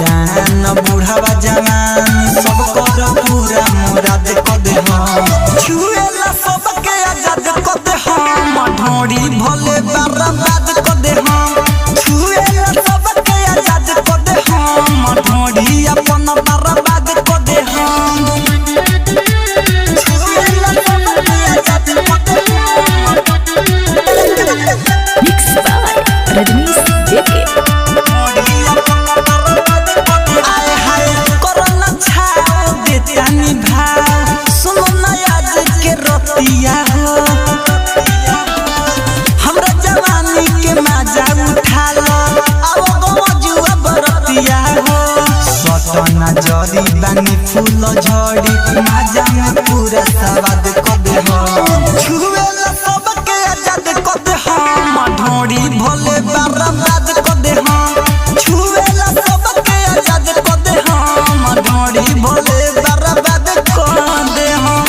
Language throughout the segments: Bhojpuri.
बुढ़ावा जवान सब कर पूरा मुराद क दे हम छुएला सबके आजाद क दे हम ढोड़ी भले बर्बाद क दे हम छुएला सबके आजाद क दे हम ढोड़ी अपन बर्बाद क दे हम छुएला सबके आजाद क दे हम मिक्स बाय रजनीश जेके हमरा जवानी के मजा उठा लो अब गजुआ बरतिया हो सटना जड़ी बानी फूल झड़ी मजा में पूरा स्वाद क दे हम छुएला सबके आजाद क दे हम ढोड़ी भले बर्बाद क दे हम छुएला सबके आजाद क दे हम ढोड़ी भले बर्बाद क दे हम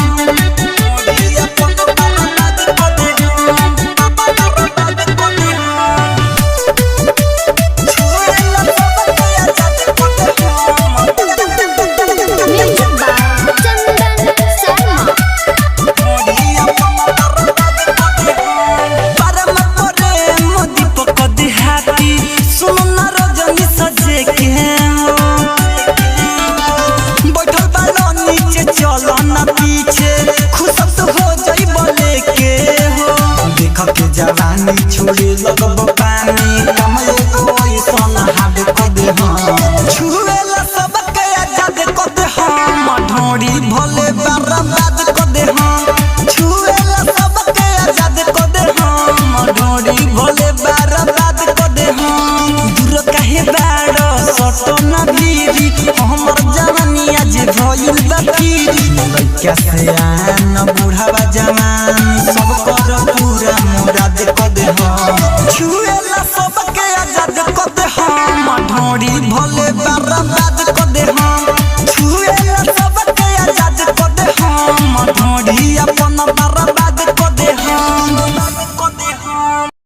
जवानी छोड़े लगब पानी कमले कोई सन हाथ क दे हम छुएला सबके आजाद क दे हम ढोड़ी भले बर्बाद क दे हम छुएला सबके आजाद क दे हम ढोड़ी भले बर्बाद क दे हम दूर काहे बाड़ो सटो न भीरी हमर जवानी आज भइल बा पीरी लइका से आन बुढ़ावा जवानी